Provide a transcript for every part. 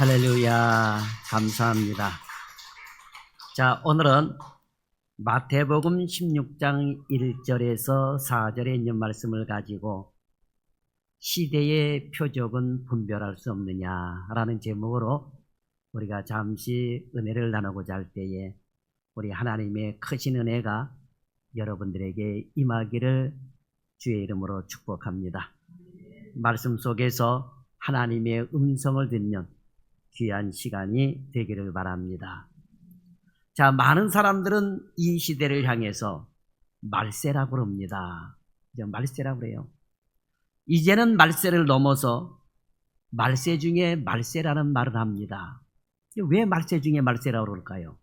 할렐루야, 감사합니다. 자, 오늘은 마태복음 16장 1절에서 4절에 있는 말씀을 가지고 시대의 표적은 분별할 수 없느냐라는 제목으로 우리가 잠시 은혜를 나누고자 할 때에 우리 하나님의 크신 은혜가 여러분들에게 임하기를 주의 이름으로 축복합니다. 말씀 속에서 하나님의 음성을 듣는 귀한 시간이 되기를 바랍니다. 자, 많은 사람들은 이 시대를 향해서 말세라고 그럽니다. 이제 말세라고 그래요. 이제는 말세를 넘어서 말세 중에 말세라는 말을 합니다. 왜 말세 중에 말세라고 그럴까요?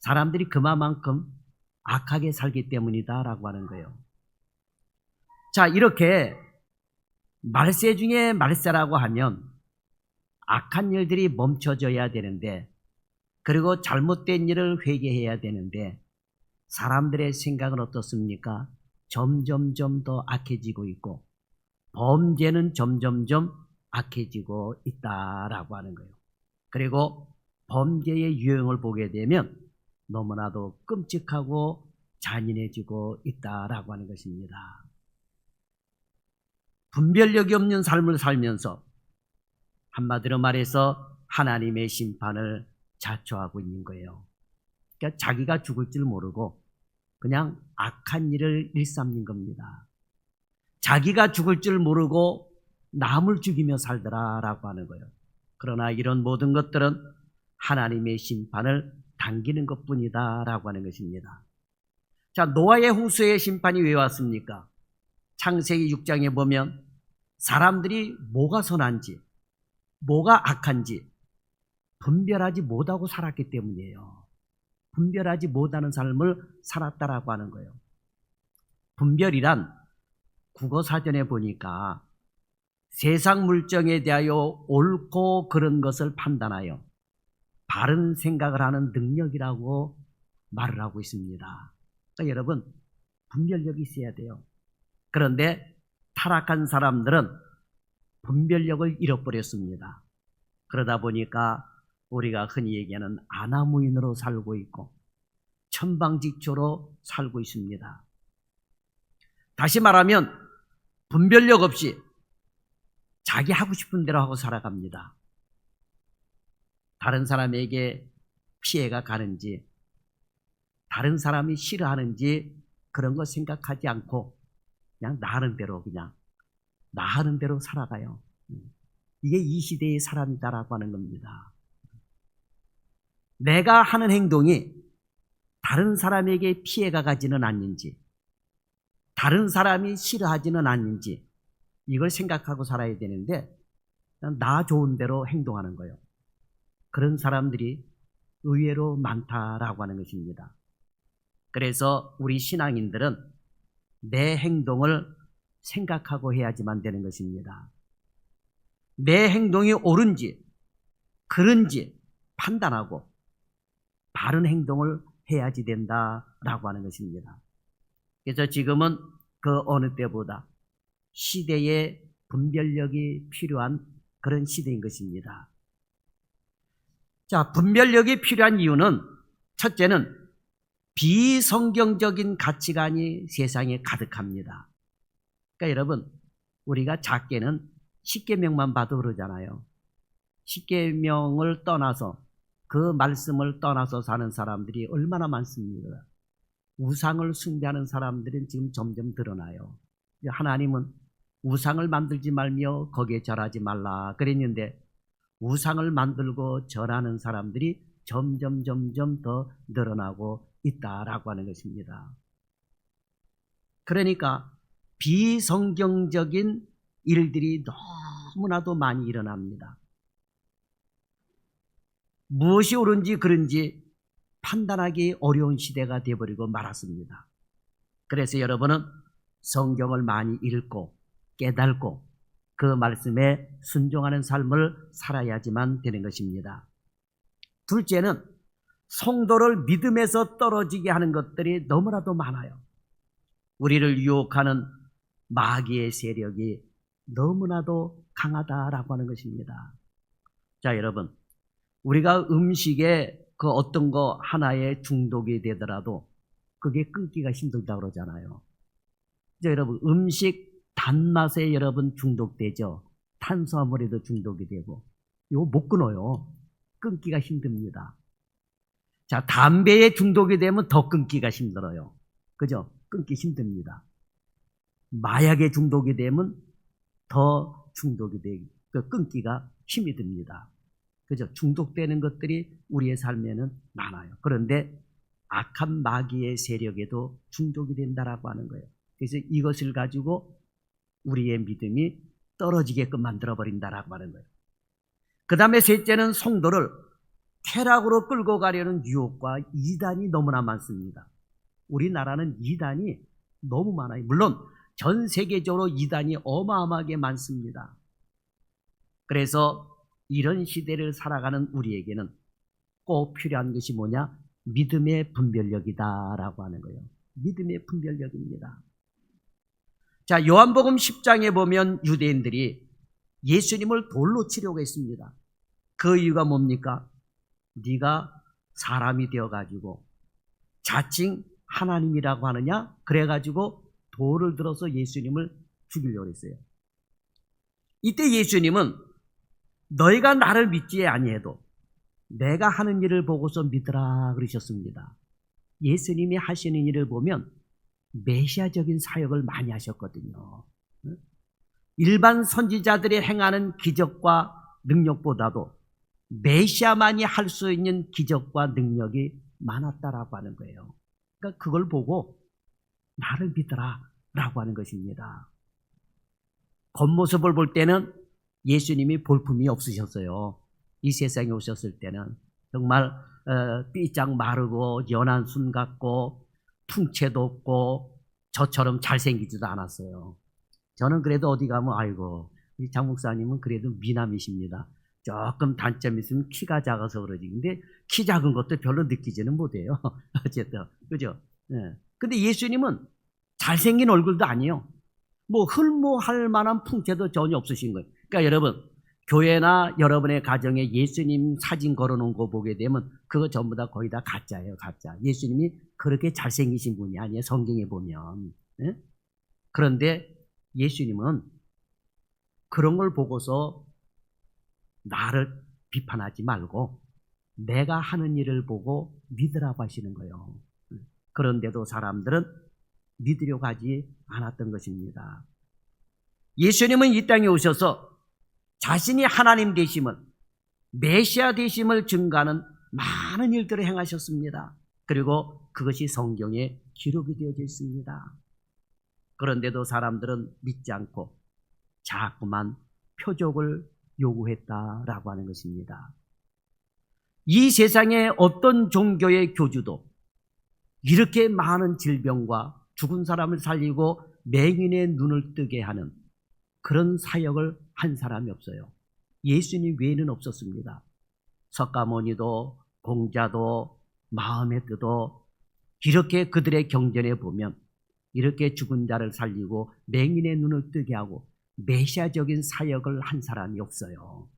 사람들이 그만큼 악하게 살기 때문이다라고 하는 거예요. 자, 이렇게 말세 중에 말세라고 하면 악한 일들이 멈춰져야 되는데, 그리고 잘못된 일을 회개해야 되는데 사람들의 생각은 어떻습니까? 점점점 더 악해지고 있고 범죄는 점점점 악해지고 있다라고 하는 거예요. 그리고 범죄의 유형을 보게 되면 너무나도 끔찍하고 잔인해지고 있다라고 하는 것입니다. 분별력이 없는 삶을 살면서 한마디로 말해서 하나님의 심판을 자초하고 있는 거예요. 그러니까 자기가 죽을 줄 모르고 그냥 악한 일을 일삼는 겁니다. 자기가 죽을 줄 모르고 남을 죽이며 살더라라고 하는 거예요. 그러나 이런 모든 것들은 하나님의 심판을 당기는 것뿐이다라고 하는 것입니다. 자, 노아의 홍수의 심판이 왜 왔습니까? 창세기 6장에 보면 사람들이 뭐가 선한지 뭐가 악한지 분별하지 못하고 살았기 때문이에요. 분별하지 못하는 삶을 살았다라고 하는 거예요. 분별이란 국어사전에 보니까 세상 물정에 대하여 옳고 그른 것을 판단하여 바른 생각을 하는 능력이라고 말을 하고 있습니다. 그러니까 여러분, 분별력이 있어야 돼요. 그런데 타락한 사람들은 분별력을 잃어버렸습니다. 그러다 보니까 우리가 흔히 얘기하는 아나무인으로 살고 있고 천방지초로 살고 있습니다. 다시 말하면 분별력 없이 자기 하고 싶은 대로 하고 살아갑니다. 다른 사람에게 피해가 가는지 다른 사람이 싫어하는지 그런 거 생각하지 않고 그냥 나 하는 대로 살아가요. 이게 이 시대의 사람이다라고 하는 겁니다. 내가 하는 행동이 다른 사람에게 피해가 가지는 않는지 다른 사람이 싫어하지는 않는지 이걸 생각하고 살아야 되는데 그냥 나 좋은 대로 행동하는 거예요. 그런 사람들이 의외로 많다라고 하는 것입니다. 그래서 우리 신앙인들은 내 행동을 생각하고 해야지만 되는 것입니다. 내 행동이 옳은지 그른지 판단하고 바른 행동을 해야지 된다라고 하는 것입니다. 그래서 지금은 그 어느 때보다 시대의 분별력이 필요한 그런 시대인 것입니다. 자, 분별력이 필요한 이유는 첫째는 비성경적인 가치관이 세상에 가득합니다. 그러니까 여러분, 우리가 작게는 십계명만 봐도 그러잖아요. 십계명을 떠나서 그 말씀을 떠나서 사는 사람들이 얼마나 많습니다. 우상을 숭배하는 사람들은 지금 점점 드러나요. 하나님은 우상을 만들지 말며 거기에 절하지 말라 그랬는데 우상을 만들고 절하는 사람들이 점점 더 늘어나고 있다라고 하는 것입니다. 그러니까 비성경적인 일들이 너무나도 많이 일어납니다. 무엇이 옳은지 그른지 판단하기 어려운 시대가 되어버리고 말았습니다. 그래서 여러분은 성경을 많이 읽고 깨닫고 그 말씀에 순종하는 삶을 살아야지만 되는 것입니다. 둘째는 성도를 믿음에서 떨어지게 하는 것들이 너무나도 많아요. 우리를 유혹하는 마귀의 세력이 너무나도 강하다라고 하는 것입니다. 자, 여러분, 우리가 음식에 그 어떤 거 하나에 중독이 되더라도 그게 끊기가 힘들다고 그러잖아요. 이제 여러분, 음식 단맛에 여러분 중독되죠. 탄수화물에도 중독이 되고 이거 못 끊어요. 끊기가 힘듭니다. 자, 담배에 중독이 되면 더 끊기가 힘들어요. 그죠? 끊기 힘듭니다. 마약에 중독이 되면 더 중독이 되고 끊기가 힘이 듭니다. 그죠? 중독되는 것들이 우리의 삶에는 많아요. 그런데 악한 마귀의 세력에도 중독이 된다라고 하는 거예요. 그래서 이것을 가지고 우리의 믿음이 떨어지게끔 만들어버린다라고 하는 거예요. 그 다음에 셋째는 성도를 쾌락으로 끌고 가려는 유혹과 이단이 너무나 많습니다. 우리나라는 이단이 너무 많아요. 물론 전 세계적으로 이단이 어마어마하게 많습니다. 그래서 이런 시대를 살아가는 우리에게는 꼭 필요한 것이 뭐냐? 믿음의 분별력이다라고 하는 거예요. 믿음의 분별력입니다. 자, 요한복음 10장에 보면 유대인들이 예수님을 돌로 치려고 했습니다. 그 이유가 뭡니까? 네가 사람이 되어가지고 자칭 하나님이라고 하느냐? 그래가지고 돌을 들어서 예수님을 죽이려고 했어요. 이때 예수님은 너희가 나를 믿지 아니해도 내가 하는 일을 보고서 믿으라 그러셨습니다. 예수님이 하시는 일을 보면 메시아적인 사역을 많이 하셨거든요. 일반 선지자들이 행하는 기적과 능력보다도 메시아만이 할 수 있는 기적과 능력이 많았다라고 하는 거예요. 그러니까 그걸 보고 나를 믿어라 라고 하는 것입니다. 겉모습을 볼 때는 예수님이 볼품이 없으셨어요. 이 세상에 오셨을 때는 정말 삐짝 마르고 연한 순 같고 풍채도 없고 저처럼 잘생기지도 않았어요. 저는 그래도 어디 가면 아이고 우리 장 목사님은 그래도 미남이십니다. 조금 단점이 있으면 키가 작아서 그러지. 근데 키 작은 것도 별로 느끼지는 못해요. 어쨌든 그죠? 네. 근데 예수님은 잘생긴 얼굴도 아니에요. 뭐 흠모할 만한 풍채도 전혀 없으신 거예요. 그러니까 여러분 교회나 여러분의 가정에 예수님 사진 걸어놓은 거 보게 되면 그거 전부 다 거의 다 가짜예요. 가짜. 예수님이 그렇게 잘생기신 분이 아니에요. 성경에 보면. 네? 그런데 예수님은 그런 걸 보고서 나를 비판하지 말고 내가 하는 일을 보고 믿으라고 하시는 거예요. 그런데도 사람들은 믿으려고 하지 않았던 것입니다. 예수님은 이 땅에 오셔서 자신이 하나님 되심을, 메시아 되심을 증거하는 많은 일들을 행하셨습니다. 그리고 그것이 성경에 기록이 되어져 있습니다. 그런데도 사람들은 믿지 않고 자꾸만 표적을 요구했다라고 하는 것입니다. 이 세상의 어떤 종교의 교주도 이렇게 많은 질병과 죽은 사람을 살리고 맹인의 눈을 뜨게 하는 그런 사역을 한 사람이 없어요. 예수님 외에는 없었습니다. 석가모니도 공자도 마음의 뜨도 이렇게 그들의 경전에 보면 이렇게 죽은 자를 살리고 맹인의 눈을 뜨게 하고 메시아적인 사역을 한 사람이 없어요.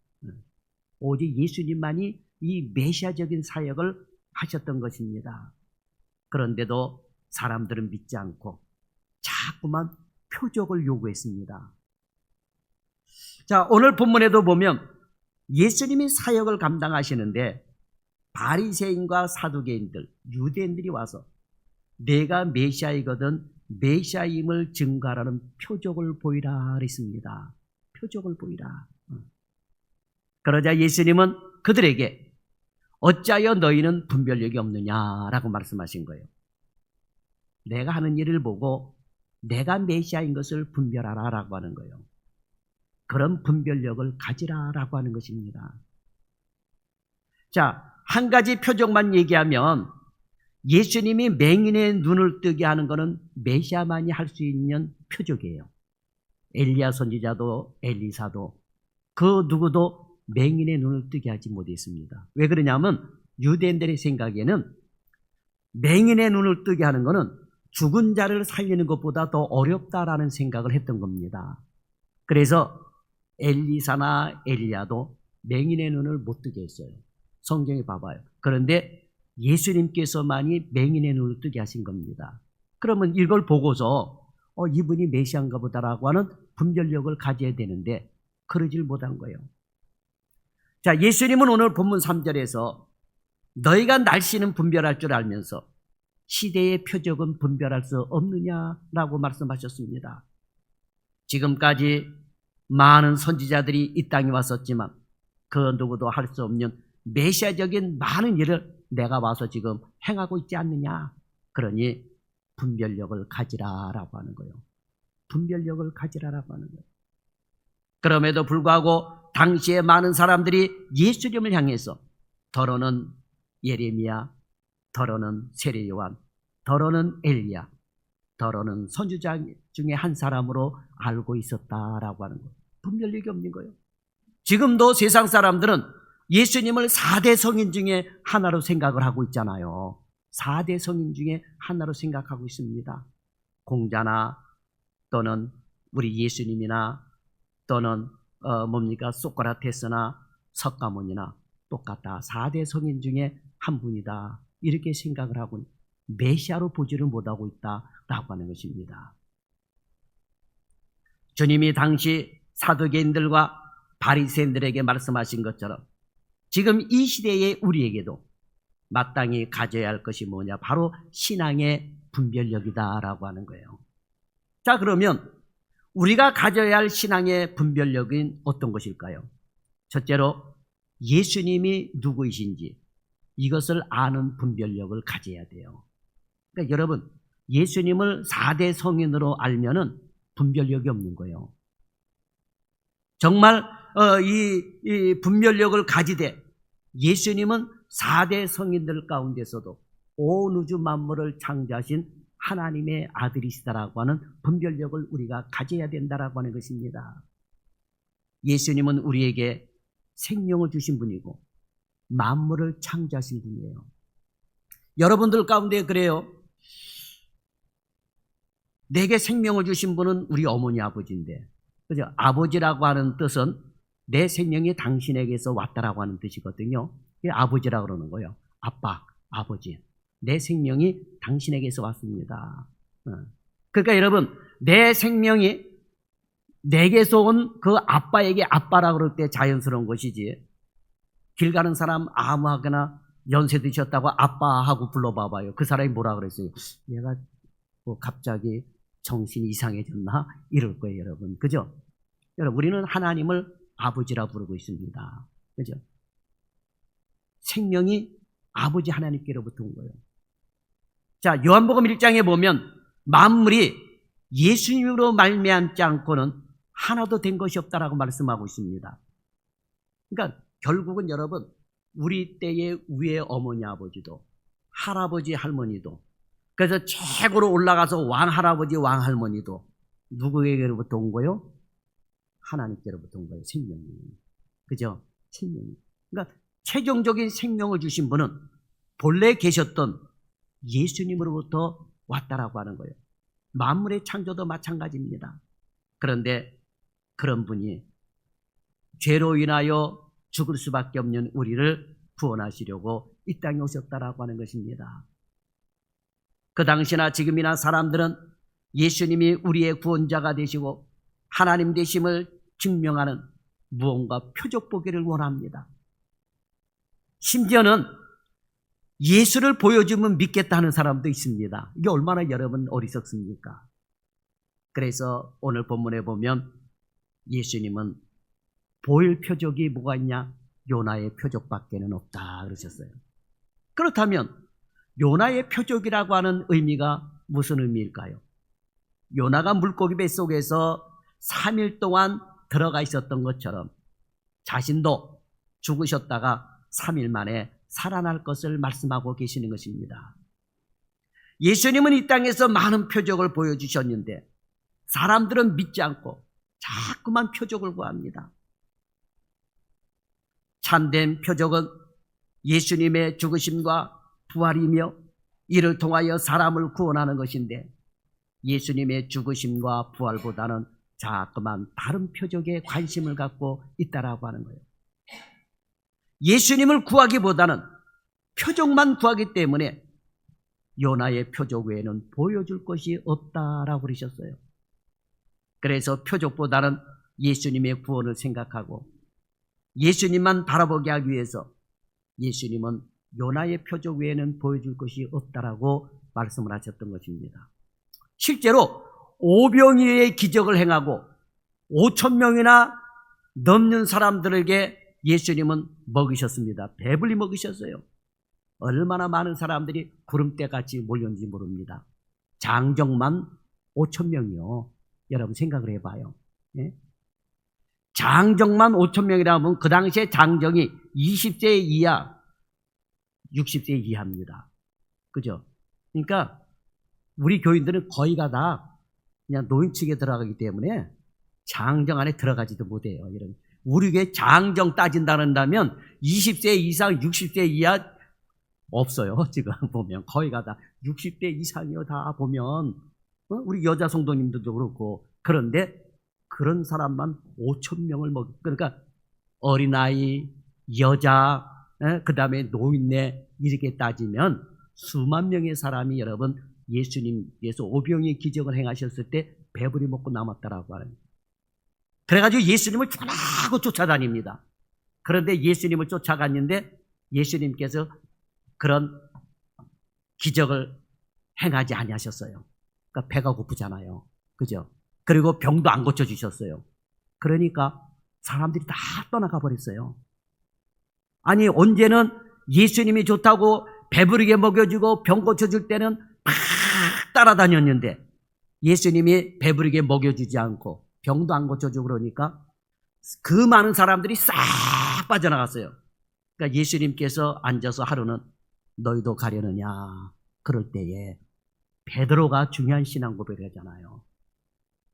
오직 예수님만이 이 메시아적인 사역을 하셨던 것입니다. 그런데도 사람들은 믿지 않고 자꾸만 표적을 요구했습니다. 자, 오늘 본문에도 보면 예수님이 사역을 감당하시는데 바리새인과 사두개인들, 유대인들이 와서 내가 메시아이거든 메시아임을 증거하라는 표적을 보이라 그랬습니다. 표적을 보이라. 그러자 예수님은 그들에게 어찌하여 너희는 분별력이 없느냐라고 말씀하신 거예요. 내가 하는 일을 보고 내가 메시아인 것을 분별하라라고 하는 거예요. 그런 분별력을 가지라라고 하는 것입니다. 자, 한 가지 표적만 얘기하면 예수님이 맹인의 눈을 뜨게 하는 것은 메시아만이 할 수 있는 표적이에요. 엘리야 선지자도 엘리사도 그 누구도 맹인의 눈을 뜨게 하지 못했습니다. 왜 그러냐면 유대인들의 생각에는 맹인의 눈을 뜨게 하는 것은 죽은 자를 살리는 것보다 더 어렵다라는 생각을 했던 겁니다. 그래서 엘리사나 엘리야도 맹인의 눈을 못 뜨게 했어요. 성경에 봐봐요. 그런데 예수님께서만이 맹인의 눈을 뜨게 하신 겁니다. 그러면 이걸 보고서 이분이 메시아인가 보다라고 하는 분별력을 가져야 되는데 그러질 못한 거예요. 자, 예수님은 오늘 본문 3절에서 너희가 날씨는 분별할 줄 알면서 시대의 표적은 분별할 수 없느냐라고 말씀하셨습니다. 지금까지 많은 선지자들이 이 땅에 왔었지만 그 누구도 할 수 없는 메시아적인 많은 일을 내가 와서 지금 행하고 있지 않느냐. 그러니 분별력을 가지라라고 하는 거예요. 분별력을 가지라라고 하는 거예요. 그럼에도 불구하고 당시에 많은 사람들이 예수님을 향해서 더러는 예레미야, 더러는 세례 요한, 더러는 엘리야, 더러는 선지자 중에 한 사람으로 알고 있었다라고 하는 거예요. 분별력이 없는 거예요. 지금도 세상 사람들은 예수님을 4대 성인 중에 하나로 생각을 하고 있잖아요. 4대 성인 중에 하나로 생각하고 있습니다. 공자나 또는 우리 예수님이나 또는 소크라테스나 석가모니나 똑같다. 4대 성인 중에 한 분이다. 이렇게 생각을 하고 메시아로 보지를 못하고 있다라고 하는 것입니다. 주님이 당시 사두개인들과 바리새인들에게 말씀하신 것처럼 지금 이 시대의 우리에게도 마땅히 가져야 할 것이 뭐냐? 바로 신앙의 분별력이다라고 하는 거예요. 자, 그러면 우리가 가져야 할 신앙의 분별력은 어떤 것일까요? 첫째로 예수님이 누구이신지 이것을 아는 분별력을 가져야 돼요. 그러니까 여러분, 예수님을 4대 성인으로 알면은 분별력이 없는 거예요. 정말 이 분별력을 가지되 예수님은 4대 성인들 가운데서도 온 우주 만물을 창조하신 하나님의 아들이시다라고 하는 분별력을 우리가 가져야 된다라고 하는 것입니다. 예수님은 우리에게 생명을 주신 분이고 만물을 창조하신 분이에요. 여러분들 가운데 그래요. 내게 생명을 주신 분은 우리 어머니 아버지인데, 그죠? 아버지라고 하는 뜻은 내 생명이 당신에게서 왔다라고 하는 뜻이거든요. 아버지라고 그러는 거예요. 아빠, 아버지. 내 생명이 당신에게서 왔습니다. 그러니까 여러분, 내 생명이 내게서 온 그 아빠에게 아빠라고 그럴 때 자연스러운 것이지. 길 가는 사람 아무하거나 연세 드셨다고 아빠하고 불러봐봐요. 그 사람이 뭐라 그랬어요? 얘가 뭐 갑자기 정신이 이상해졌나? 이럴 거예요, 여러분. 그죠? 여러분, 우리는 하나님을 아버지라 부르고 있습니다. 그죠? 생명이 아버지 하나님께로부터 온 거예요. 자, 요한복음 1장에 보면 만물이 예수님으로 말미암지 않고는 하나도 된 것이 없다라고 말씀하고 있습니다. 그러니까 결국은 여러분, 우리 때의 위의 어머니 아버지도 할아버지 할머니도 그래서 최고로 올라가서 왕할아버지 왕할머니도 누구에게로부터 온 거요? 하나님께로부터 온 거예요. 생명이. 그죠? 생명이. 그러니까 최종적인 생명을 주신 분은 본래 계셨던 예수님으로부터 왔다라고 하는 거예요. 만물의 창조도 마찬가지입니다. 그런데 그런 분이 죄로 인하여 죽을 수밖에 없는 우리를 구원하시려고 이 땅에 오셨다라고 하는 것입니다. 그 당시나 지금이나 사람들은 예수님이 우리의 구원자가 되시고 하나님 되심을 증명하는 무언가 표적 보기를 원합니다. 심지어는 예수를 보여주면 믿겠다 하는 사람도 있습니다. 이게 얼마나 여러분 어리석습니까? 그래서 오늘 본문에 보면 예수님은 보일 표적이 뭐가 있냐? 요나의 표적밖에는 없다 그러셨어요. 그렇다면 요나의 표적이라고 하는 의미가 무슨 의미일까요? 요나가 물고기 뱃속에서 3일 동안 들어가 있었던 것처럼 자신도 죽으셨다가 3일 만에 살아날 것을 말씀하고 계시는 것입니다. 예수님은 이 땅에서 많은 표적을 보여주셨는데 사람들은 믿지 않고 자꾸만 표적을 구합니다. 참된 표적은 예수님의 죽으심과 부활이며 이를 통하여 사람을 구원하는 것인데 예수님의 죽으심과 부활보다는 자꾸만 다른 표적에 관심을 갖고 있다라고 하는 거예요. 예수님을 구하기보다는 표적만 구하기 때문에 요나의 표적 외에는 보여줄 것이 없다라고 그러셨어요. 그래서 표적보다는 예수님의 구원을 생각하고 예수님만 바라보게 하기 위해서 예수님은 요나의 표적 외에는 보여줄 것이 없다라고 말씀을 하셨던 것입니다. 실제로 오병이어의 기적을 행하고 5천 명이나 넘는 사람들에게 예수님은 먹이셨습니다. 배불리 먹이셨어요. 얼마나 많은 사람들이 구름대같이 몰렸는지 모릅니다. 장정만 5천 명이요. 여러분 생각을 해봐요. 예? 장정만 5천 명이라 하면 그 당시에 장정이 20세 이하, 60세 이하입니다. 그죠? 그러니까 우리 교인들은 거의가 다 그냥 노인층에 들어가기 때문에 장정 안에 들어가지도 못해요. 여러분. 우리 교회 장정 따진다면 20세 이상, 60세 이하 없어요. 지금 보면 거의가 다 60대 이상이요. 다 보면 우리 여자 성도님들도 그렇고. 그런데 그런 사람만 5천 명을 먹이. 그러니까 어린아이, 여자, 그 다음에 노인네 이렇게 따지면 수만 명의 사람이 여러분 예수님께서 오병이의 기적을 행하셨을 때 배불리 먹고 남았다라고 하는. 그래가지고 예수님을 죽으라고 쫓아다닙니다. 그런데 예수님을 쫓아갔는데 예수님께서 그런 기적을 행하지 아니하셨어요. 그러니까 배가 고프잖아요. 그죠? 그리고 병도 안 고쳐주셨어요. 그러니까 사람들이 다 떠나가 버렸어요. 아니 언제는 예수님이 좋다고 배부르게 먹여주고 병 고쳐줄 때는 막 따라다녔는데 예수님이 배부르게 먹여주지 않고 병도 안 고쳐주고 그러니까 그 많은 사람들이 싹 빠져나갔어요. 그러니까 예수님께서 앉아서 하루는 너희도 가려느냐. 그럴 때에 베드로가 중요한 신앙 고백을 하잖아요.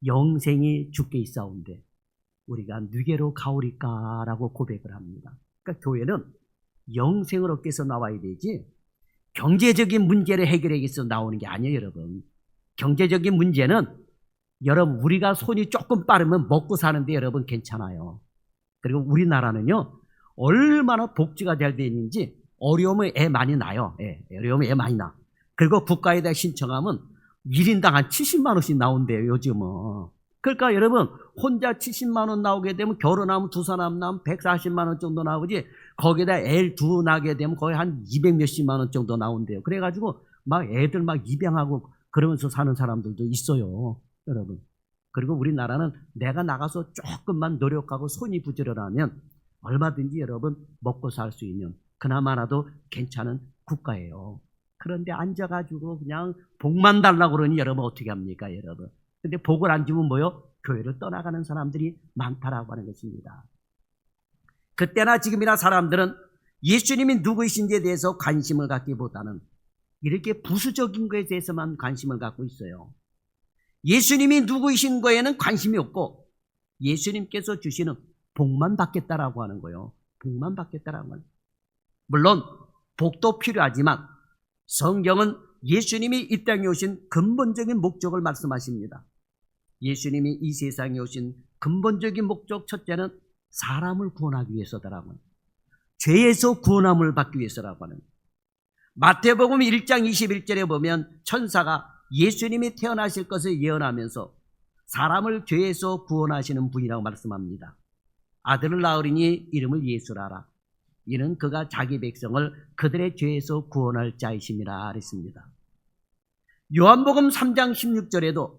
영생이 주께 있사온데 우리가 누게로 가오리까라고 고백을 합니다. 그러니까 교회는 영생을 얻기 위해서 나와야 되지 경제적인 문제를 해결하기 위해서 나오는 게 아니에요. 여러분. 경제적인 문제는 여러분 우리가 손이 조금 빠르면 먹고 사는데 여러분 괜찮아요. 그리고 우리나라는요 얼마나 복지가 잘 되어 있는지 어려우면 애 많이 나요. 어려우면 애 많이 나. 그리고 국가에다 신청하면 1인당 한 70만 원씩 나온대요. 요즘은. 그러니까 여러분 혼자 70만 원 나오게 되면 결혼하면 두 사람 나면 140만 원 정도 나오지 거기다 애를 두 나게 되면 거의 한 200 몇십만 원 정도 나온대요. 그래가지고 막 애들 막 입양하고 그러면서 사는 사람들도 있어요. 여러분. 그리고 우리나라는 내가 나가서 조금만 노력하고 손이 부지런하면 얼마든지 여러분 먹고 살 수 있는 그나마라도 괜찮은 국가예요. 그런데 앉아가지고 그냥 복만 달라고 그러니 여러분 어떻게 합니까 여러분. 근데 복을 안 주면 뭐요? 교회를 떠나가는 사람들이 많다라고 하는 것입니다. 그때나 지금이나 사람들은 예수님이 누구이신지에 대해서 관심을 갖기보다는 이렇게 부수적인 것에 대해서만 관심을 갖고 있어요. 예수님이 누구이신 거에는 관심이 없고 예수님께서 주시는 복만 받겠다라고 하는 거예요. 복만 받겠다라고 하는 거예요. 물론 복도 필요하지만 성경은 예수님이 이 땅에 오신 근본적인 목적을 말씀하십니다. 예수님이 이 세상에 오신 근본적인 목적 첫째는 사람을 구원하기 위해서다라고 하는 죄에서 구원함을 받기 위해서라고 하는 마태복음 1장 21절에 보면 천사가 예수님이 태어나실 것을 예언하면서 사람을 죄에서 구원하시는 분이라고 말씀합니다. 아들을 낳으리니 이름을 예수라 하라. 이는 그가 자기 백성을 그들의 죄에서 구원할 자이심이라 그랬습니다. 요한복음 3장 16절에도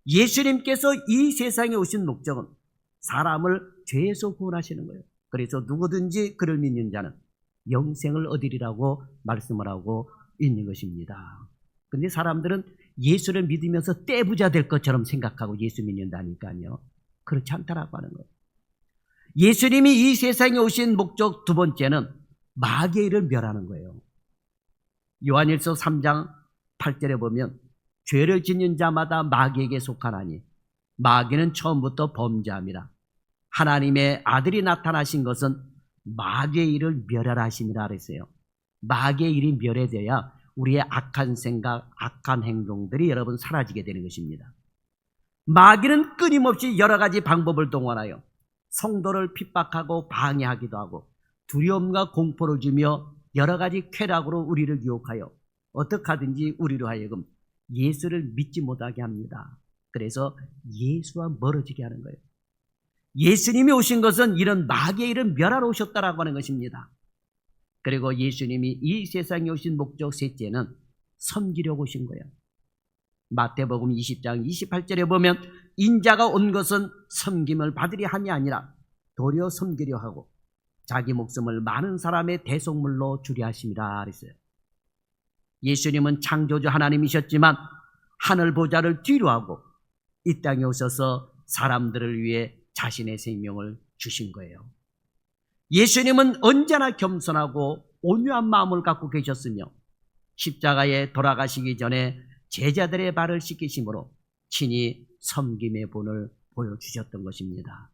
예수님께서 이 세상에 오신 목적은 사람을 죄에서 구원하시는 거예요. 그래서 누구든지 그를 믿는 자는 영생을 얻으리라고 말씀을 하고 있는 것입니다. 그런데 사람들은 예수를 믿으면서 떼부자 될 것처럼 생각하고 예수 믿는다니까요. 그렇지 않다라고 하는 거예요. 예수님이 이 세상에 오신 목적 두 번째는 마귀의 일을 멸하는 거예요. 요한일서 3장 8절에 보면 죄를 짓는 자마다 마귀에게 속하나니 마귀는 처음부터 범죄함이라. 하나님의 아들이 나타나신 것은 마귀의 일을 멸하라 하심이라 그랬어요. 마귀의 일이 멸해져야 우리의 악한 생각, 악한 행동들이 여러분 사라지게 되는 것입니다. 마귀는 끊임없이 여러 가지 방법을 동원하여 성도를 핍박하고 방해하기도 하고 두려움과 공포를 주며 여러 가지 쾌락으로 우리를 유혹하여 어떻게 하든지 우리로 하여금 예수를 믿지 못하게 합니다. 그래서 예수와 멀어지게 하는 거예요. 예수님이 오신 것은 이런 마귀의 일을 멸하러 오셨다라고 하는 것입니다. 그리고 예수님이 이 세상에 오신 목적 셋째는 섬기려고 오신 거예요. 마태복음 20장 28절에 보면 인자가 온 것은 섬김을 받으려 함이 아니라 도리어 섬기려 하고 자기 목숨을 많은 사람의 대속물로 주려 하심이라 그랬어요. 예수님은 창조주 하나님이셨지만 하늘 보좌를 뒤로하고 이 땅에 오셔서 사람들을 위해 자신의 생명을 주신 거예요. 예수님은 언제나 겸손하고 온유한 마음을 갖고 계셨으며 십자가에 돌아가시기 전에 제자들의 발을 씻기심으로 친히 섬김의 본을 보여주셨던 것입니다.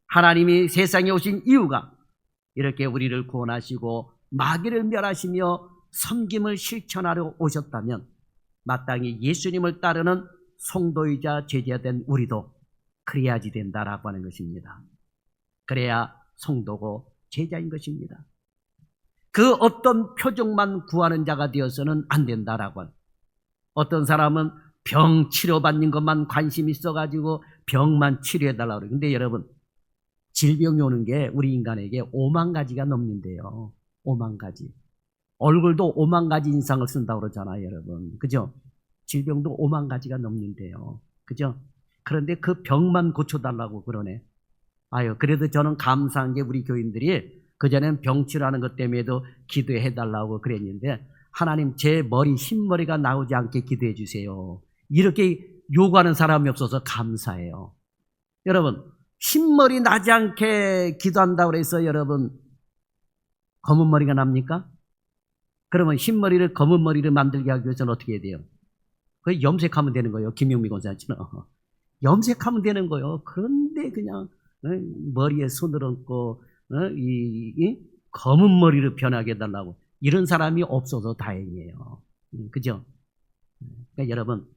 하나님이 세상에 오신 이유가 이렇게 우리를 구원하시고 마귀를 멸하시며 섬김을 실천하러 오셨다면 마땅히 예수님을 따르는 성도이자 제자된 우리도 그래야지 된다라고 하는 것입니다. 그래야 성도고 제자인 것입니다. 그 어떤 표적만 구하는 자가 되어서는 안 된다라고 하는. 어떤 사람은 병 치료받는 것만 관심 있어가지고 병만 치료해달라고 그래요. 근데 여러분, 질병이 오는 게 우리 인간에게 5만 가지가 넘는데요. 5만 가지. 얼굴도 5만 가지 인상을 쓴다고 그러잖아요, 여러분. 그죠? 질병도 5만 가지가 넘는데요. 그죠? 그런데 그 병만 고쳐달라고 그러네. 아유, 그래도 저는 감사한 게 우리 교인들이 그전엔 병 치료하는 것 때문에도 기도해달라고 그랬는데 하나님 제 머리, 흰머리가 나오지 않게 기도해 주세요. 이렇게 요구하는 사람이 없어서 감사해요. 여러분, 흰머리 나지 않게 기도한다고 해서 여러분 검은 머리가 납니까? 그러면 흰머리를 검은 머리를 만들게 하기 위해서는 어떻게 해야 돼요? 그게 염색하면 되는 거예요. 김용미 권사님처럼. 염색하면 되는 거예요. 그런데 그냥 머리에 손을 얹고 이 검은 머리를 변하게 해달라고 이런 사람이 없어서 다행이에요. 그죠? 그러니까 여러분,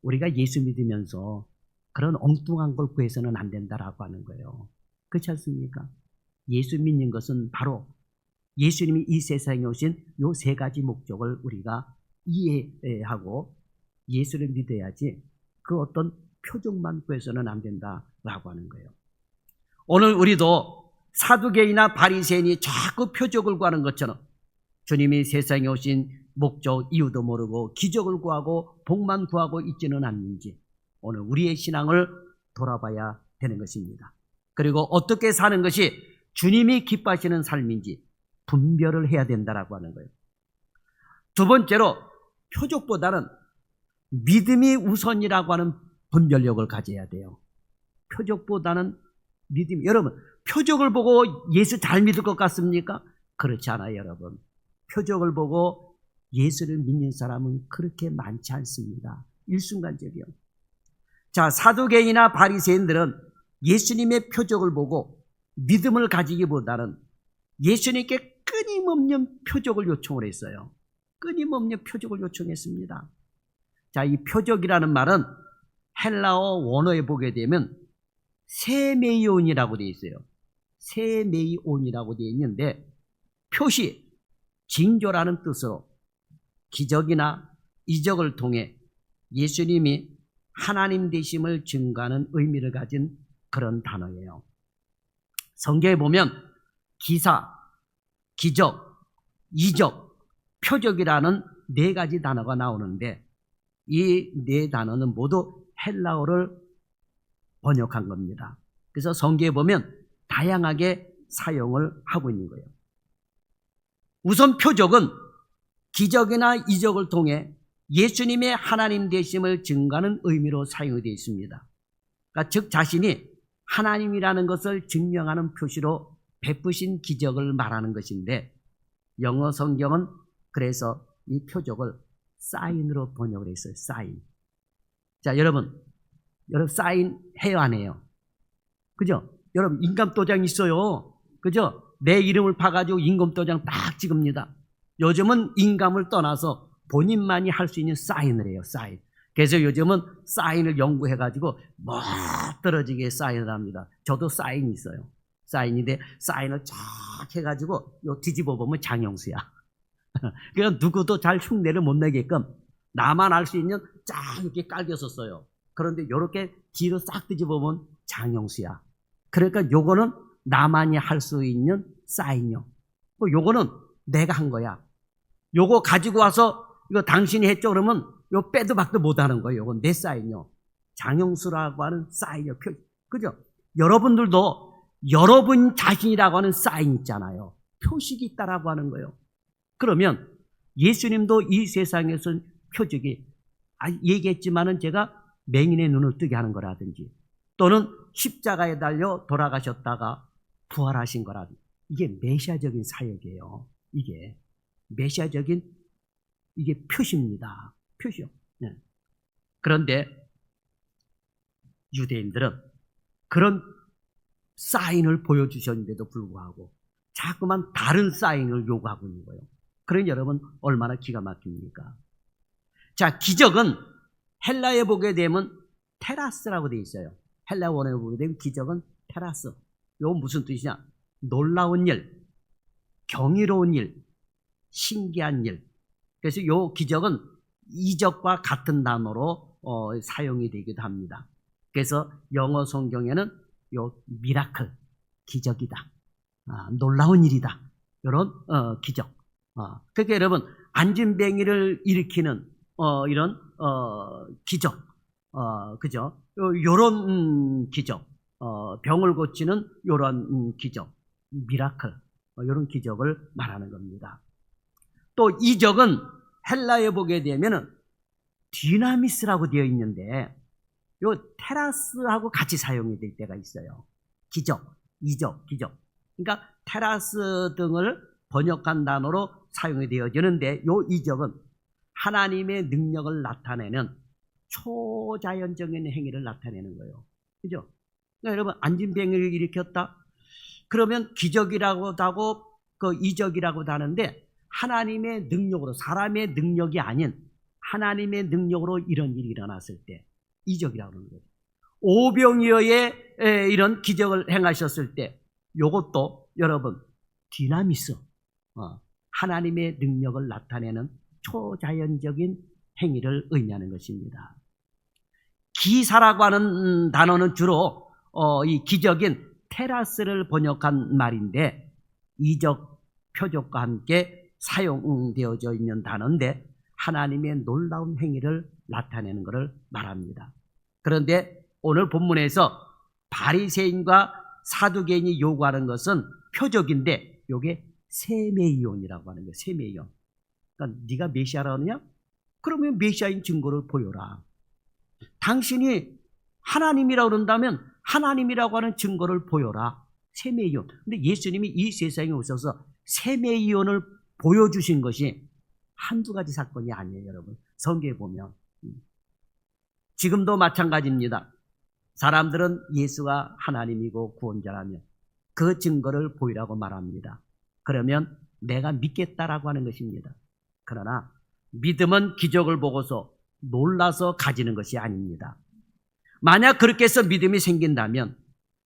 우리가 예수 믿으면서 그런 엉뚱한 걸 구해서는 안 된다라고 하는 거예요. 그렇지 않습니까? 예수 믿는 것은 바로 예수님이 이 세상에 오신 요 세 가지 목적을 우리가 이해하고 예수를 믿어야지 그 어떤 표적만 구해서는 안 된다라고 하는 거예요. 오늘 우리도 사두개인이나 바리새인이 자꾸 표적을 구하는 것처럼 주님이 세상에 오신 목적 이유도 모르고 기적을 구하고 복만 구하고 있지는 않는지 오늘 우리의 신앙을 돌아봐야 되는 것입니다. 그리고 어떻게 사는 것이 주님이 기뻐하시는 삶인지 분별을 해야 된다라고 하는 거예요. 두 번째로 표적보다는 믿음이 우선이라고 하는 분별력을 가져야 돼요. 표적보다는 믿음. 여러분, 표적을 보고 예수 잘 믿을 것 같습니까? 그렇지 않아요, 여러분. 표적을 보고 예수를 믿는 사람은 그렇게 많지 않습니다. 일순간적이요. 자, 사두개인이나 바리새인들은 예수님의 표적을 보고 믿음을 가지기보다는 예수님께 끊임없는 표적을 요청을 했어요. 끊임없는 표적을 요청했습니다. 자, 이 표적이라는 말은 헬라어 원어에 보게 되면 세메이온이라고 되어 있어요. 세메이온이라고 되어 있는데 표시, 징조라는 뜻으로 기적이나 이적을 통해 예수님이 하나님 되심을 증거하는 의미를 가진 그런 단어예요. 성경에 보면 기사, 기적, 이적, 표적이라는 네 가지 단어가 나오는데 이 네 단어는 모두 헬라어를 번역한 겁니다. 그래서 성경에 보면 다양하게 사용을 하고 있는 거예요. 우선 표적은 기적이나 이적을 통해 예수님의 하나님 되심을 증거하는 의미로 사용이 되어 있습니다. 그러니까 즉 자신이 하나님이라는 것을 증명하는 표시로 베푸신 기적을 말하는 것인데 영어 성경은 그래서 이 표적을 사인으로 번역을 했어요. 사인. 자, 여러분 사인 해요, 안 해요? 그죠? 여러분 인감도장 있어요. 그죠? 내 이름을 파가지고 인감도장 딱 찍습니다. 요즘은 인감을 떠나서 본인만이 할 수 있는 사인을 해요. 사인. 그래서 요즘은 사인을 연구해가지고 멋들어지게 사인을 합니다. 저도 사인이 있어요. 사인인데 사인을 쫙 해가지고 요 뒤집어 보면 장영수야. 그러니까 누구도 잘 흉내를 못 내게끔 나만 알 수 있는 쫙 이렇게 깔겨서 그런데 요렇게 뒤로 싹 뒤집어 보면 장영수야. 그러니까 요거는 나만이 할 수 있는 사인요. 요거는 내가 한 거야. 요거 가지고 와서 이거 당신이 했죠 그러면 요 빼도 박도 못 하는 거예요. 요건 내 사인요. 장영수라고 하는 사인요. 그죠? 여러분들도 여러분 자신이라고 하는 사인 있잖아요. 표식이 있다라고 하는 거예요. 그러면 예수님도 이 세상에서 표적이 얘기했지만은 제가 맹인의 눈을 뜨게 하는 거라든지 또는 십자가에 달려 돌아가셨다가 부활하신 거라든지 이게 메시아적인 사역이에요. 이게 메시아적인 이게 표시입니다. 표시요. 네. 그런데 유대인들은 그런 사인을 보여주셨는데도 불구하고 자꾸만 다른 사인을 요구하고 있는 거예요. 그러니 여러분 얼마나 기가 막힙니까? 자, 기적은 헬라에 보게 되면 테라스라고 되어 있어요. 헬라 원어에 보게 되면 기적은 테라스. 이건 무슨 뜻이냐? 놀라운 일, 경이로운 일, 신기한 일. 그래서 이 기적은 이적과 같은 단어로 사용이 되기도 합니다. 그래서 영어 성경에는 요 미라클, 기적이다. 놀라운 일이다. 이런 기적. 그러니까 여러분 안진뱅이를 일으키는 이런 기적, 그죠? 요런 기적, 병을 고치는 요런 기적, 미라클, 요런 기적을 말하는 겁니다. 또 이적은 헬라에 보게 되면은 디나미스라고 되어 있는데 요 테라스하고 같이 사용이 될 때가 있어요. 기적, 이적, 기적. 그러니까 테라스 등을 번역한 단어로 사용이 되어지는데 요 이적은 하나님의 능력을 나타내는 초자연적인 행위를 나타내는 거예요. 그죠? 그러니까 여러분 안진뱅이를 일으켰다? 그러면 기적이라고도 하고 그 이적이라고도 하는데 하나님의 능력으로 사람의 능력이 아닌 하나님의 능력으로 이런 일이 일어났을 때 이적이라고 하는 거예요. 오병이어의 이런 기적을 행하셨을 때 이것도 여러분 디나미스 하나님의 능력을 나타내는 초자연적인 행위를 의미하는 것입니다. 기사라고 하는 단어는 주로 이 기적인 테라스를 번역한 말인데 이적, 표적과 함께 사용되어져 있는 단어인데 하나님의 놀라운 행위를 나타내는 것을 말합니다. 그런데 오늘 본문에서 바리새인과 사두개인이 요구하는 것은 표적인데 이게 세메이온이라고 하는 거예요. 세메이온. 그러니까 네가 메시아라 하느냐? 그러면 메시아인 증거를 보여라. 당신이 하나님이라고 그런다면 하나님이라고 하는 증거를 보여라. 세메이온. 근데 예수님이 이 세상에 오셔서 세메이온을 보여주신 것이 한두 가지 사건이 아니에요, 여러분. 성경에 보면. 지금도 마찬가지입니다. 사람들은 예수가 하나님이고 구원자라면 그 증거를 보이라고 말합니다. 그러면 내가 믿겠다라고 하는 것입니다. 그러나 믿음은 기적을 보고서 놀라서 가지는 것이 아닙니다. 만약 그렇게 해서 믿음이 생긴다면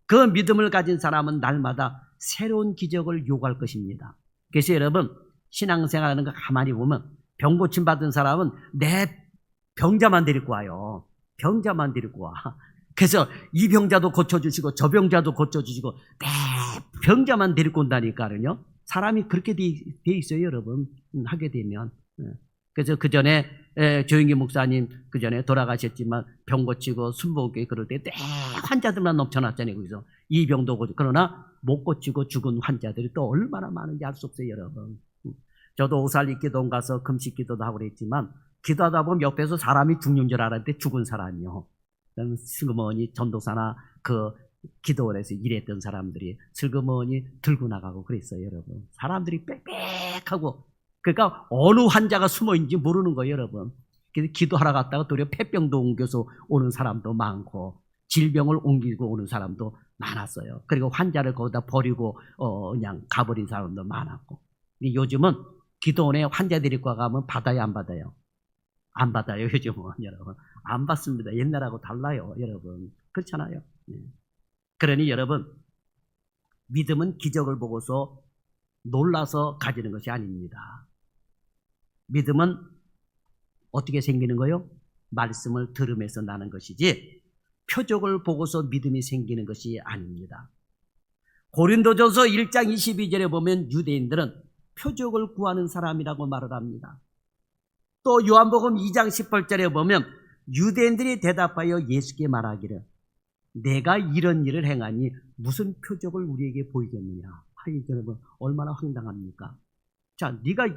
그 믿음을 가진 사람은 날마다 새로운 기적을 요구할 것입니다. 그래서 여러분 신앙생활하는 거 가만히 보면 병 고침 받은 사람은 내 병자만 데리고 와요. 병자만 데리고 와. 그래서 이 병자도 고쳐주시고 저 병자도 고쳐주시고 내 병자만 데리고 온다니까요. 사람이 그렇게 돼 있어요, 여러분. 하게 되면. 그래서 그 전에 조영기 목사님 그 전에 돌아가셨지만 병 고치고 순복교회 그럴 때 환자들만 넘쳐났잖아요. 거기서 이 병도 고치고 그러나 못 고치고 죽은 환자들이 또 얼마나 많은지 알 수 없어요, 여러분. 저도 오살리 기도원 가서 금식 기도도 하고 그랬지만 기도하다 보면 옆에서 사람이 죽는 줄 알았는데 죽은 사람이요. 슬그머니 전도사나 그 기도원에서 일했던 사람들이 슬그머니 들고 나가고 그랬어요, 여러분. 사람들이 빽빽하고 그러니까 어느 환자가 숨어 있는지 모르는 거예요, 여러분. 그래서 기도하러 갔다가 도리어 폐병도 옮겨서 오는 사람도 많고 질병을 옮기고 오는 사람도 많았어요. 그리고 환자를 거기다 버리고 그냥 가버린 사람도 많았고. 요즘은 기도원에 환자 데리고 가면 받아요, 안 받아요? 안 받아요, 요즘은 여러분. 안 받습니다. 옛날하고 달라요, 여러분. 그렇잖아요. 그러니 여러분 믿음은 기적을 보고서 놀라서 가지는 것이 아닙니다. 믿음은 어떻게 생기는 거요? 말씀을 들으면서 나는 것이지 표적을 보고서 믿음이 생기는 것이 아닙니다. 고린도전서 1장 22절에 보면 유대인들은 표적을 구하는 사람이라고 말을 합니다. 또 요한복음 2장 18절에 보면 유대인들이 대답하여 예수께 말하기를 내가 이런 일을 행하니 무슨 표적을 우리에게 보이겠느냐. 아니 여러분 얼마나 황당합니까? 자, 네가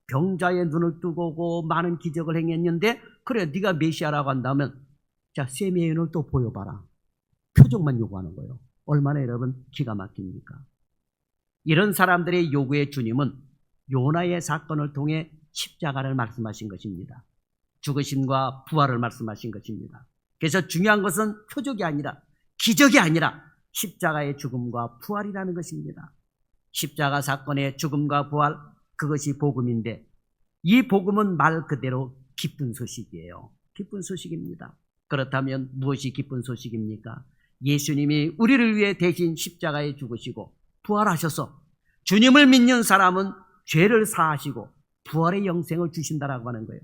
병자의 눈을 뜨고 많은 기적을 행했는데 그래 네가 메시아라고 한다면 자 셈의 눈을 또 보여봐라. 표적만 요구하는 거예요. 얼마나 여러분 기가 막힙니까? 이런 사람들의 요구에 주님은 요나의 사건을 통해 십자가를 말씀하신 것입니다. 죽으심과 부활을 말씀하신 것입니다. 그래서 중요한 것은 표적이 아니라 기적이 아니라 십자가의 죽음과 부활이라는 것입니다. 십자가 사건의 죽음과 부활 그것이 복음인데 이 복음은 말 그대로 기쁜 소식이에요. 기쁜 소식입니다. 그렇다면 무엇이 기쁜 소식입니까? 예수님이 우리를 위해 대신 십자가에 죽으시고 부활하셔서 주님을 믿는 사람은 죄를 사하시고 부활의 영생을 주신다라고 하는 거예요.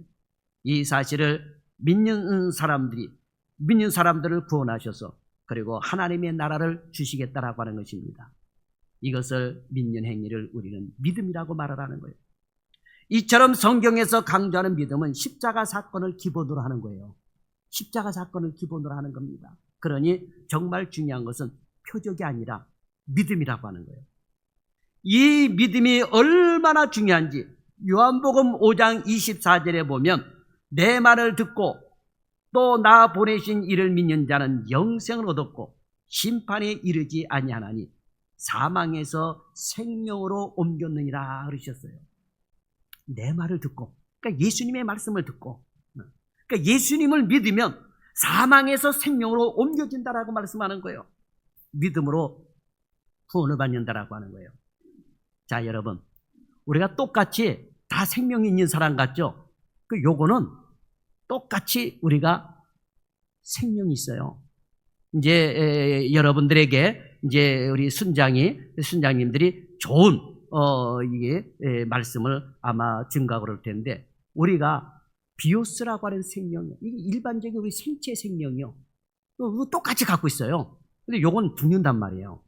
이 사실을 믿는 사람들을 구원하셔서 그리고 하나님의 나라를 주시겠다라고 하는 것입니다. 이것을 믿는 행위를 우리는 믿음이라고 말을 하는 거예요. 이처럼 성경에서 강조하는 믿음은 십자가 사건을 기본으로 하는 거예요. 십자가 사건을 기본으로 하는 겁니다. 그러니 정말 중요한 것은 표적이 아니라 믿음이라고 하는 거예요. 이 믿음이 얼마나 중요한지 요한복음 5장 24절에 보면 내 말을 듣고 또 나 보내신 이를 믿는 자는 영생을 얻었고 심판에 이르지 아니하나니 사망에서 생명으로 옮겼느니라 그러셨어요. 내 말을 듣고 그러니까 예수님의 말씀을 듣고 그러니까 예수님을 믿으면 사망에서 생명으로 옮겨진다라고 말씀하는 거예요. 믿음으로 구원을 받는다라고 하는 거예요. 자 여러분 우리가 똑같이 다 생명이 있는 사람 같죠? 요거는 똑같이 우리가 생명이 있어요. 이제 여러분들에게 이제 우리 순장님들이 좋은 이게 말씀을 아마 증가하고 그럴 텐데 우리가 비오스라고 하는 생명이요. 이게 일반적인 우리 생체 생명이요. 똑같이 갖고 있어요. 근데 요건 죽는단 말이에요.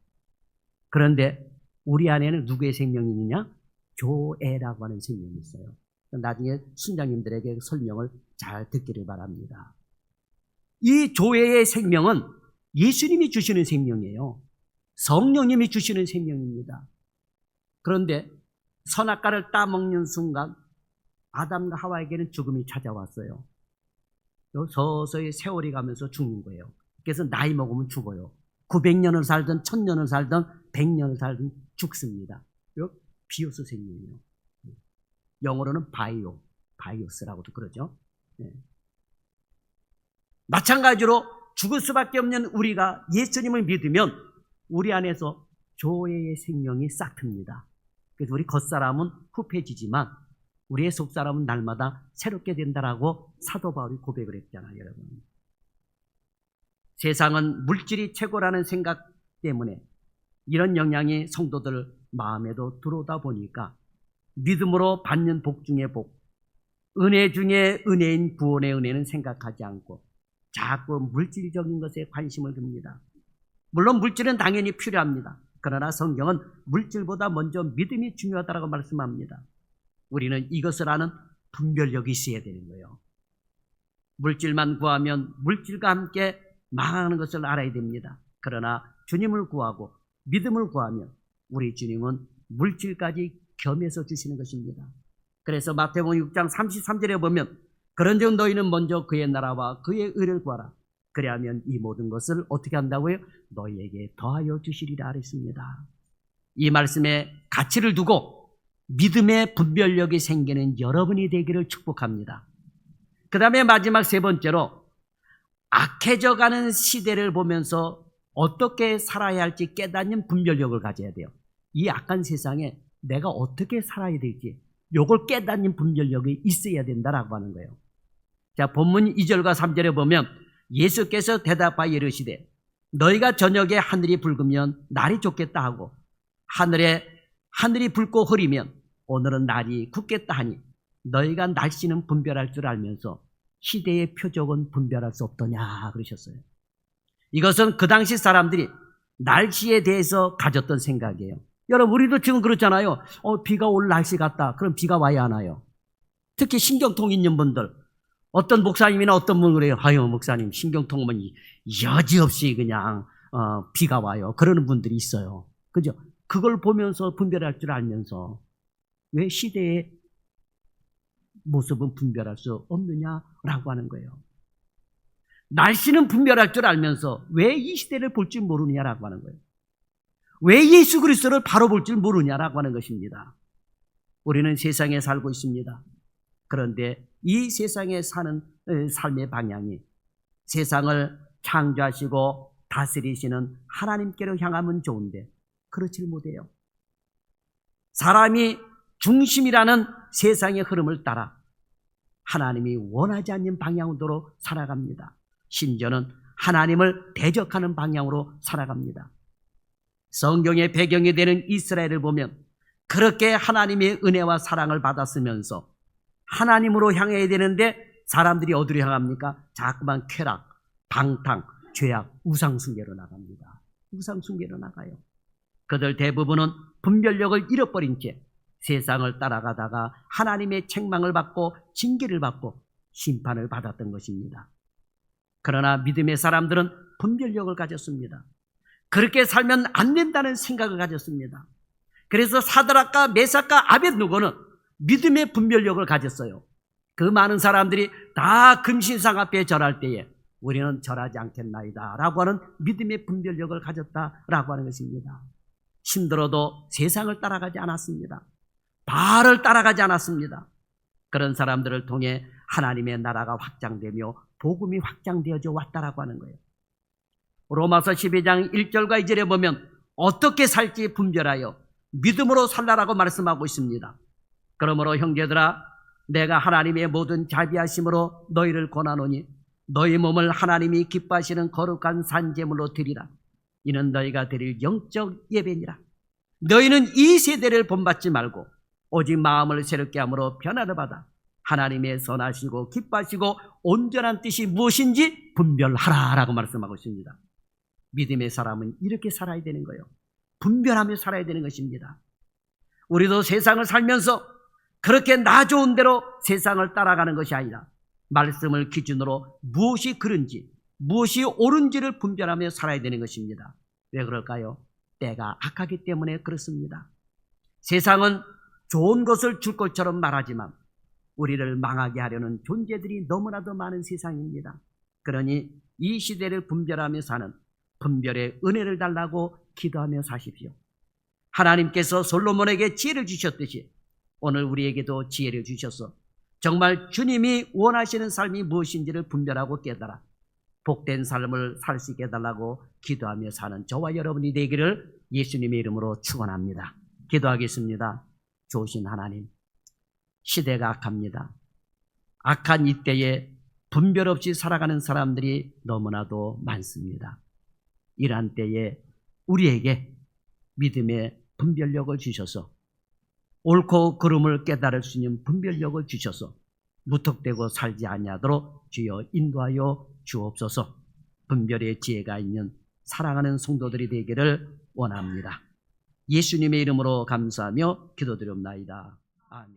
그런데 우리 안에는 누구의 생명이 있느냐? 조에라고 하는 생명이 있어요. 나중에 순장님들에게 설명을 잘 듣기를 바랍니다. 이 조에의 생명은 예수님이 주시는 생명이에요. 성령님이 주시는 생명입니다. 그런데 선악과를 따먹는 순간 아담과 하와에게는 죽음이 찾아왔어요. 서서히 세월이 가면서 죽는 거예요. 그래서 나이 먹으면 죽어요. 900년을 살든 1000년을 살든 100년을 살든 죽습니다. 비오스 생명이에요. 영어로는 바이오스라고도 그러죠. 네. 마찬가지로 죽을 수밖에 없는 우리가 예수님을 믿으면 우리 안에서 조회의 생명이 싹틉니다. 그래서 우리 겉사람은 후패지지만 우리의 속사람은 날마다 새롭게 된다라고 사도 바울이 고백을 했잖아요, 여러분. 세상은 물질이 최고라는 생각 때문에 이런 영향이 성도들 마음에도 들어오다 보니까 믿음으로 받는 복 중에 복, 은혜 중에 은혜인 구원의 은혜는 생각하지 않고 자꾸 물질적인 것에 관심을 둡니다. 물론 물질은 당연히 필요합니다. 그러나 성경은 물질보다 먼저 믿음이 중요하다고 말씀합니다. 우리는 이것을 아는 분별력이 있어야 되는 거예요. 물질만 구하면 물질과 함께 망하는 것을 알아야 됩니다. 그러나 주님을 구하고 믿음을 구하면 우리 주님은 물질까지 겸해서 주시는 것입니다. 그래서 마태복음 6장 33절에 보면 그런즉 너희는 먼저 그의 나라와 그의 의를 구하라. 그리하면 이 모든 것을 어떻게 한다고요? 너희에게 더하여 주시리라 했습니다. 이 말씀에 가치를 두고 믿음의 분별력이 생기는 여러분이 되기를 축복합니다. 그 다음에 마지막 세 번째로 악해져가는 시대를 보면서 어떻게 살아야 할지 깨닫는 분별력을 가져야 돼요. 이 악한 세상에 내가 어떻게 살아야 될지 요걸 깨닫는 분별력이 있어야 된다라고 하는 거예요. 자, 본문 2절과 3절에 보면 예수께서 대답하여 이르시되 너희가 저녁에 하늘이 붉으면 날이 좋겠다 하고 하늘이 붉고 흐리면 오늘은 날이 굳겠다 하니 너희가 날씨는 분별할 줄 알면서 시대의 표적은 분별할 수 없더냐 그러셨어요. 이것은 그 당시 사람들이 날씨에 대해서 가졌던 생각이에요. 여러분, 우리도 지금 그렇잖아요. 비가 올 날씨 같다. 그럼 비가 와야 하나요? 특히 신경통 있는 분들, 어떤 목사님이나 어떤 분은 그래요. 아유, 목사님, 신경통 오면 여지없이 그냥 비가 와요. 그러는 분들이 있어요. 그죠? 그걸 보면서 분별할 줄 알면서 왜 시대의 모습은 분별할 수 없느냐라고 하는 거예요. 날씨는 분별할 줄 알면서 왜 이 시대를 볼 줄 모르느냐라고 하는 거예요. 왜 예수 그리스도를 바로 볼 줄 모르냐라고 하는 것입니다. 우리는 세상에 살고 있습니다. 그런데 이 세상에 사는 삶의 방향이 세상을 창조하시고 다스리시는 하나님께로 향하면 좋은데 그렇지 못해요. 사람이 중심이라는 세상의 흐름을 따라 하나님이 원하지 않는 방향으로 살아갑니다. 심지어는 하나님을 대적하는 방향으로 살아갑니다. 성경의 배경이 되는 이스라엘을 보면 그렇게 하나님의 은혜와 사랑을 받았으면서 하나님으로 향해야 되는데 사람들이 어디로 향합니까? 자꾸만 쾌락, 방탕, 죄악, 우상숭배로 나갑니다. 우상숭배로 나가요. 그들 대부분은 분별력을 잃어버린 채 세상을 따라가다가 하나님의 책망을 받고 징계를 받고 심판을 받았던 것입니다. 그러나 믿음의 사람들은 분별력을 가졌습니다. 그렇게 살면 안 된다는 생각을 가졌습니다. 그래서 사드락과 메삭과 아벳느고는 믿음의 분별력을 가졌어요. 그 많은 사람들이 다 금신상 앞에 절할 때에 우리는 절하지 않겠나이다 라고 하는 믿음의 분별력을 가졌다라고 하는 것입니다. 힘들어도 세상을 따라가지 않았습니다. 바알을 따라가지 않았습니다. 그런 사람들을 통해 하나님의 나라가 확장되며 복음이 확장되어져 왔다라고 하는 거예요. 로마서 12장 1절과 2절에 보면 어떻게 살지 분별하여 믿음으로 살라라고 말씀하고 있습니다. 그러므로 형제들아, 내가 하나님의 모든 자비하심으로 너희를 권하노니 너희 몸을 하나님이 기뻐하시는 거룩한 산제물로 드리라. 이는 너희가 드릴 영적 예배니라. 너희는 이 세대를 본받지 말고 오직 마음을 새롭게 함으로 변화를 받아 하나님의 선하시고 기뻐하시고 온전한 뜻이 무엇인지 분별하라라고 말씀하고 있습니다. 믿음의 사람은 이렇게 살아야 되는 거예요. 분별하며 살아야 되는 것입니다. 우리도 세상을 살면서 그렇게 나 좋은 대로 세상을 따라가는 것이 아니라 말씀을 기준으로 무엇이 그른지 무엇이 옳은지를 분별하며 살아야 되는 것입니다. 왜 그럴까요? 때가 악하기 때문에 그렇습니다. 세상은 좋은 것을 줄 것처럼 말하지만 우리를 망하게 하려는 존재들이 너무나도 많은 세상입니다. 그러니 이 시대를 분별하며 사는 분별의 은혜를 달라고 기도하며 사십시오. 하나님께서 솔로몬에게 지혜를 주셨듯이 오늘 우리에게도 지혜를 주셔서 정말 주님이 원하시는 삶이 무엇인지를 분별하고 깨달아 복된 삶을 살 수 있게 해달라고 기도하며 사는 저와 여러분이 되기를 예수님의 이름으로 축원합니다. 기도하겠습니다. 좋으신 하나님, 시대가 악합니다. 악한 이때에 분별 없이 살아가는 사람들이 너무나도 많습니다. 이러한 때에 우리에게 믿음의 분별력을 주셔서 옳고 그름을 깨달을 수 있는 분별력을 주셔서 무턱대고 살지 아니하도록 주여 인도하여 주옵소서. 분별의 지혜가 있는 사랑하는 성도들이 되기를 원합니다. 예수님의 이름으로 감사하며 기도드립나이다. 아멘.